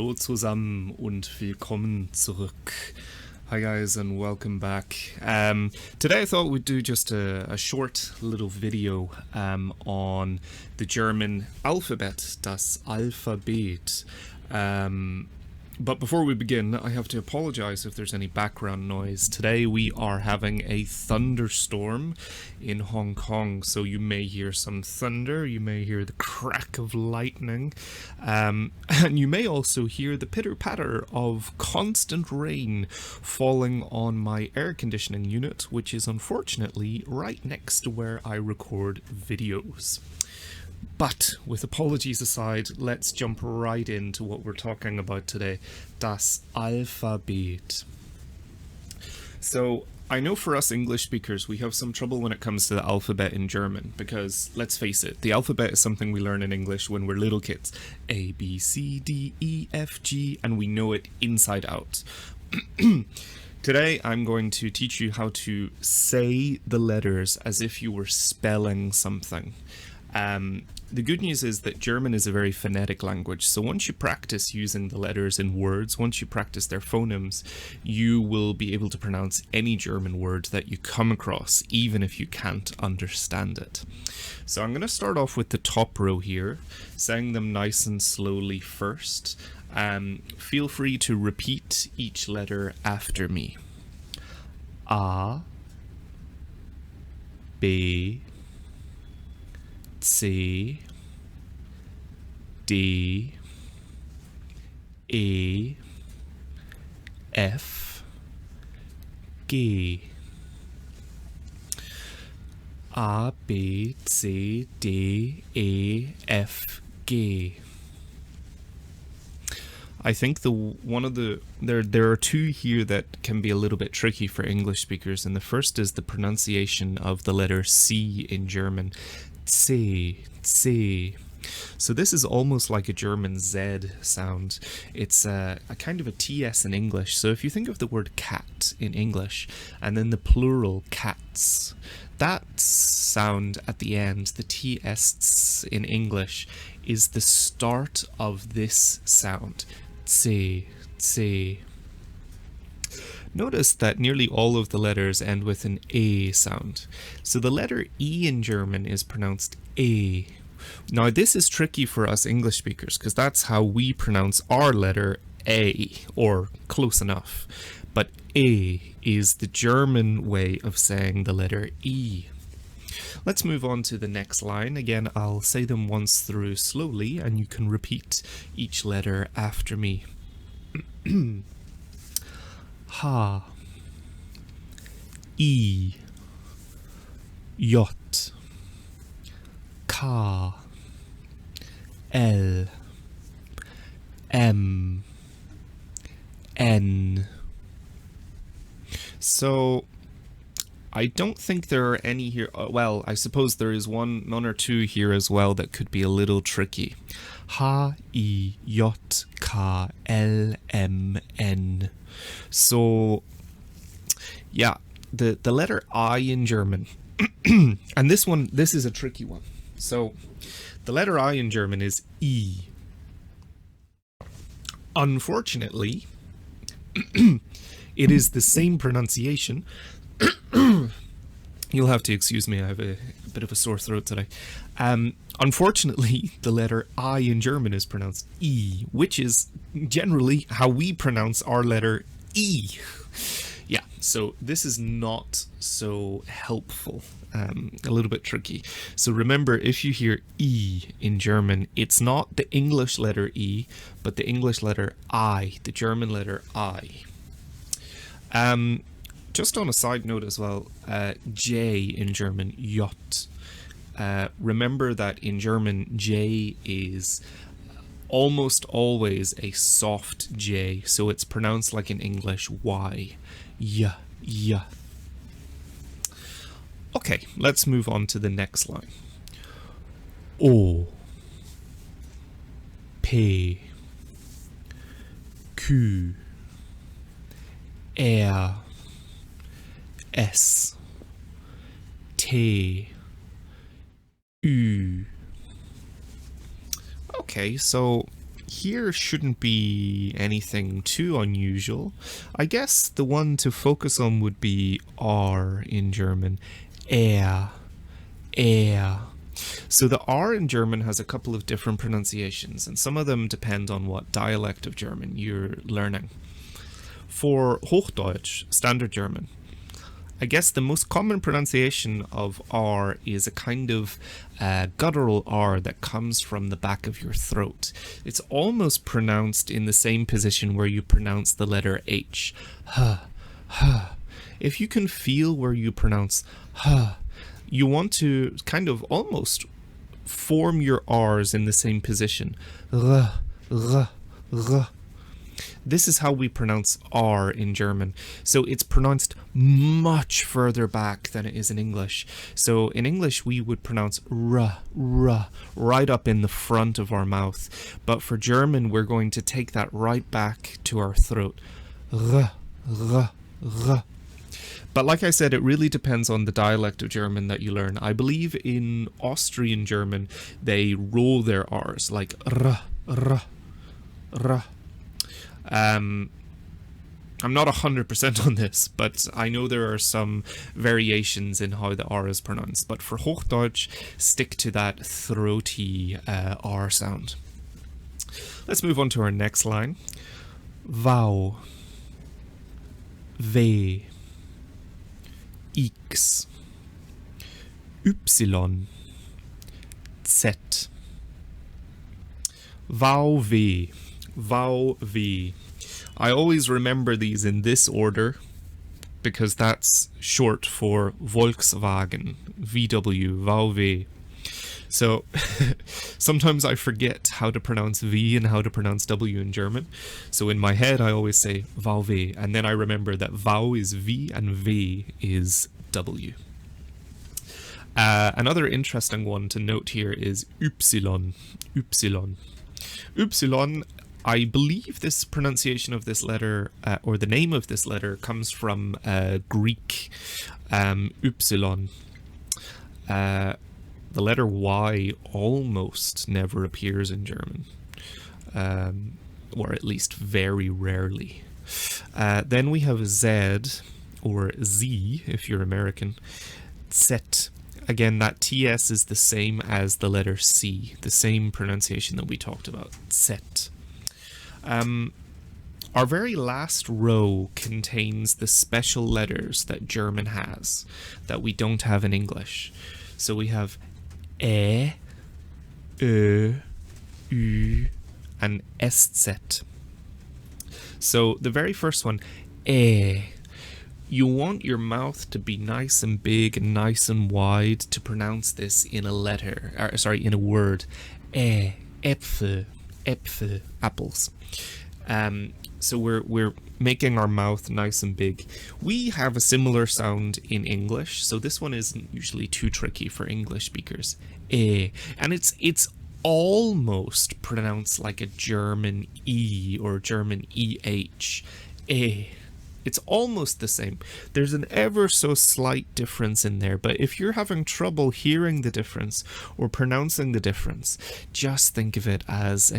Hallo zusammen und willkommen zurück. Hi guys and welcome back. Today I thought we'd do just a short little video on the German alphabet, das Alphabet. But before we begin, I have to apologize if there's any background noise. Today we are having a thunderstorm in Hong Kong, so you may hear some thunder, you may hear the crack of lightning, and you may also hear the pitter-patter of constant rain falling on my air conditioning unit, which is unfortunately right next to where I record videos. But, with apologies aside, let's jump right into what we're talking about today, das Alphabet. So, I know for us English speakers, we have some trouble when it comes to the alphabet in German, because, let's face it, the alphabet is something we learn in English when we're little kids. A, B, C, D, E, F, G, and we know it inside out. Today, I'm going to teach you how to say the letters as if you were spelling something. The good news is that German is a very phonetic language, so once you practice using the letters in words, once you practice their phonemes, you will be able to pronounce any German word that you come across, even if you can't understand it. So I'm going to start off with the top row here, saying them nice and slowly first. Feel free to repeat each letter after me. A, B, C, D, E, F, G. A, B, C, D, E, F, G. I think there are two here that can be a little bit tricky for English speakers, and the first is the pronunciation of the letter C in German. C, C. So this is almost like a German Z sound. It's a kind of a TS in English. So if you think of the word cat in English and then the plural cats, that sound at the end, the TS in English, is the start of this sound. C, C. Notice that nearly all of the letters end with an A sound. So the letter E in German is pronounced A. Now this is tricky for us English speakers because that's how we pronounce our letter A, or close enough. But A is the German way of saying the letter E. Let's move on to the next line. Again, I'll say them once through slowly and you can repeat each letter after me. H, I, J, K, L, M, N. So, I don't think there are any here. Well, I suppose there is one or two here as well that could be a little tricky. H, I, J, K, L, M, N. So, yeah, the letter I in German, and this is a tricky one. So, the letter I in German is E. Unfortunately, it is the same pronunciation. You'll have to excuse me, I have a bit of a sore throat today. Unfortunately, the letter I in German is pronounced E, which is generally how we pronounce our letter E. Yeah, so this is not so helpful, a little bit tricky. So remember, if you hear E in German, it's not the English letter E, but the English letter I, the German letter I. Just on a side note as well, J in German, J. Remember that in German, J is almost always a soft J, so it's pronounced like in English, Y. Y, Y. Okay, let's move on to the next line. O, P, Q, R, S, T, U. Okay, so here shouldn't be anything too unusual. I guess the one to focus on would be R in German. Er. Er. So the R in German has a couple of different pronunciations, and some of them depend on what dialect of German you're learning. For Hochdeutsch, Standard German, I guess the most common pronunciation of R is a kind of guttural R that comes from the back of your throat. It's almost pronounced in the same position where you pronounce the letter H. Huh, huh. If you can feel where you pronounce huh, you want to kind of almost form your R's in the same position. R, r, r. This is how we pronounce R in German. So it's pronounced much further back than it is in English. So in English, we would pronounce R, R, right up in the front of our mouth. But for German, we're going to take that right back to our throat. R, R, R. But like I said, it really depends on the dialect of German that you learn. I believe in Austrian German, they roll their R's, like R, R, R. I'm not 100% on this, but I know there are some variations in how the R is pronounced. But for Hochdeutsch, stick to that throaty R sound. Let's move on to our next line. Vau, V, X, Y, Z. Vau, V. Vau, V. I always remember these in this order because that's short for Volkswagen, VW, Vau, V. So sometimes I forget how to pronounce V and how to pronounce W in German. So in my head I always say Vau, V, and then I remember that Vau is V and V is W. Another interesting one to note here is Y. Y. Y. I believe this pronunciation of this letter, or the name of this letter, comes from Greek, Epsilon. The letter Y almost never appears in German, or at least very rarely. Then we have Z, or Z if you're American, Z. Again, that TS is the same as the letter C, the same pronunciation that we talked about, Z. Our very last row contains the special letters that German has that we don't have in English. So we have E, Ö, Ü, and SZ. So the very first one, E. You want your mouth to be nice and big and nice and wide to pronounce this in a letter, in a word. E, Äpfel, Äpfel, apples. So we're making our mouth nice and big. We have a similar sound in English, so this one isn't usually too tricky for English speakers. E, and it's almost pronounced like a German E or German EH. E. It's almost the same. There's an ever so slight difference in there, but if you're having trouble hearing the difference or pronouncing the difference, just think of it as a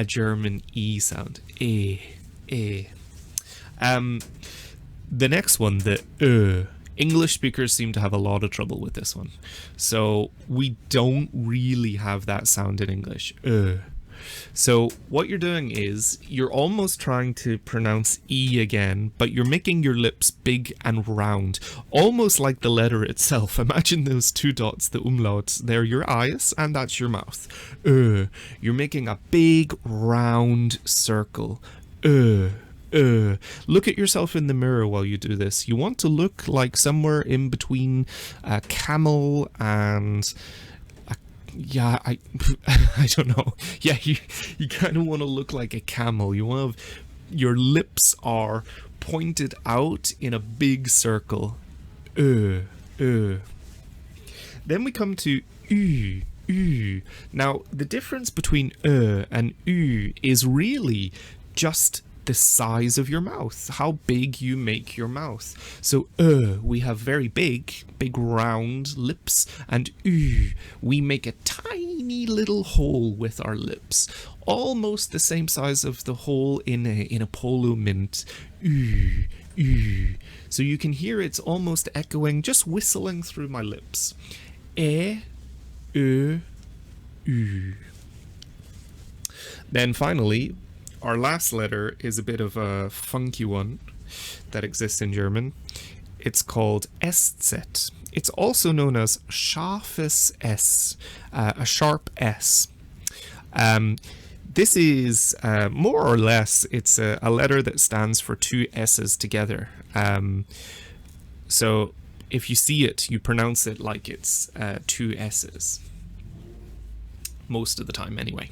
German E sound. E. The next one, the English speakers seem to have a lot of trouble with this one. So we don't really have that sound in English. So what you're doing is you're almost trying to pronounce E again, but you're making your lips big and round, almost like the letter itself. Imagine those two dots, the umlauts. They're your eyes and that's your mouth. You're making a big round circle. Look at yourself in the mirror while you do this. You want to look like somewhere in between a camel and... I don't know. Yeah, you kind of want to look like a camel. You want to have, your lips are pointed out in a big circle. Then we come to Now, the difference between and is really just the size of your mouth, how big you make your mouth. So we have very big round lips, and we make a tiny little hole with our lips, almost the same size of the hole in a polo mint. So you can hear it's almost echoing, just whistling through my lips. Then finally, our last letter is a bit of a funky one that exists in German. It's called SZ. It's also known as scharfes S, a sharp S. This is more or less, it's a letter that stands for two S's together. So if you see it, you pronounce it like it's two S's. Most of the time anyway.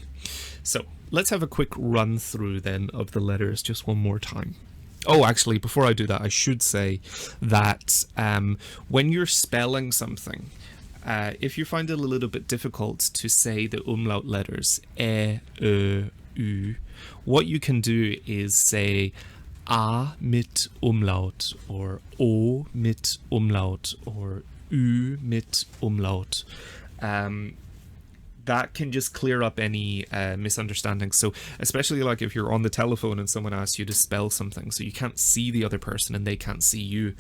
So let's have a quick run through then of the letters just one more time. Oh, actually, before I do that, I should say that when you're spelling something, if you find it a little bit difficult to say the umlaut letters, U, what you can do is say A mit Umlaut, or O mit Umlaut, or Ü mit Umlaut. That can just clear up any misunderstandings. So especially like if you're on the telephone and someone asks you to spell something, so you can't see the other person and they can't see you,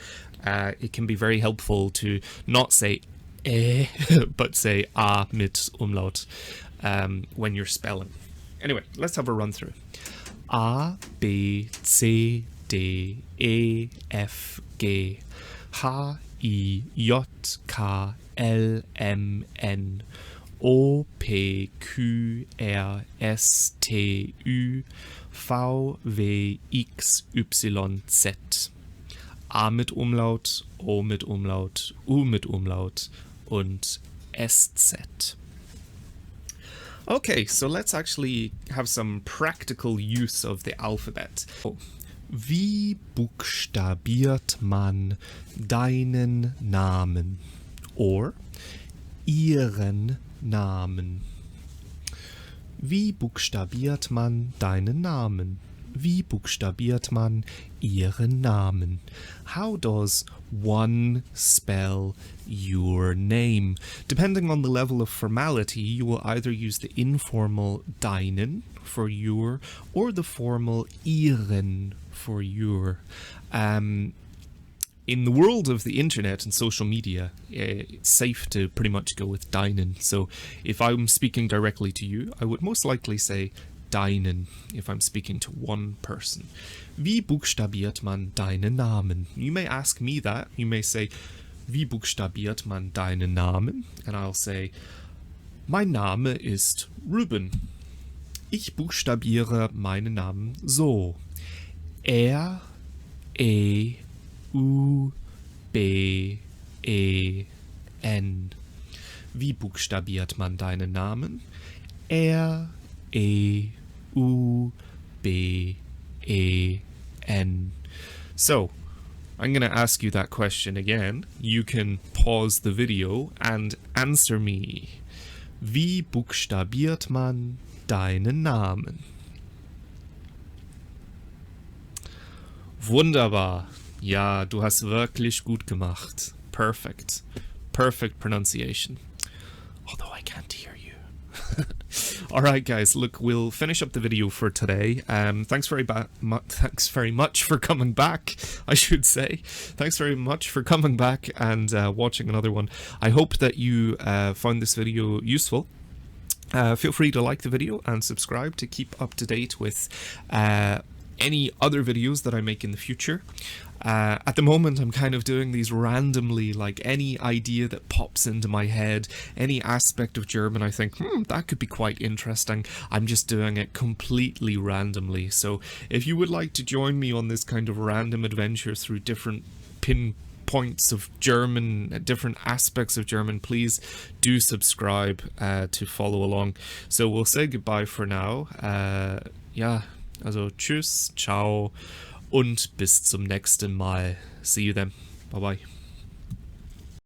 it can be very helpful to not say but say A mit Umlaut when you're spelling. Anyway, let's have a run through. A, B, C, D, E, F, G, H, I, J, K, L, M, N, O, P, Q, R, S, T, U, V, W, X, Y, Z. A mit Umlaut, O mit Umlaut, U mit Umlaut und SZ. Okay, so let's actually have some practical use of the alphabet. Wie buchstabiert man deinen Namen? Or ihren Namen. Wie buchstabiert man deinen Namen? Wie buchstabiert man ihren Namen? How does one spell your name? Depending on the level of formality, you will either use the informal deinen for your, or the formal ihren for your. In the world of the internet and social media, it's safe to pretty much go with deinen. So if I'm speaking directly to you, I would most likely say deinen if I'm speaking to one person. Wie buchstabiert man deinen Namen? You may ask me that. You may say, wie buchstabiert man deinen Namen? And I'll say, mein Name ist Ruben. Ich buchstabiere meinen Namen so. R, E, U, B, E, N. Wie buchstabiert man deinen Namen? R, E, U, B, E, N. So, I'm going to ask you that question again. You can pause the video and answer me. Wie buchstabiert man deinen Namen? Wunderbar. Ja, du hast wirklich gut gemacht. Perfect. Perfect pronunciation. Although I can't hear you. Alright guys, look, we'll finish up the video for today. Thanks very much for coming back, I should say. Thanks very much for coming back and watching another one. I hope that you found this video useful. Feel free to like the video and subscribe to keep up to date with any other videos that I make in the future. At the moment, I'm kind of doing these randomly, like any idea that pops into my head, any aspect of German I think, that could be quite interesting. I'm just doing it completely randomly. So if you would like to join me on this kind of random adventure through different pinpoints of German, different aspects of German, please do subscribe to follow along. So we'll say goodbye for now. Ja, also tschüss, ciao. Und bis zum nächsten Mal. See you then. Bye bye.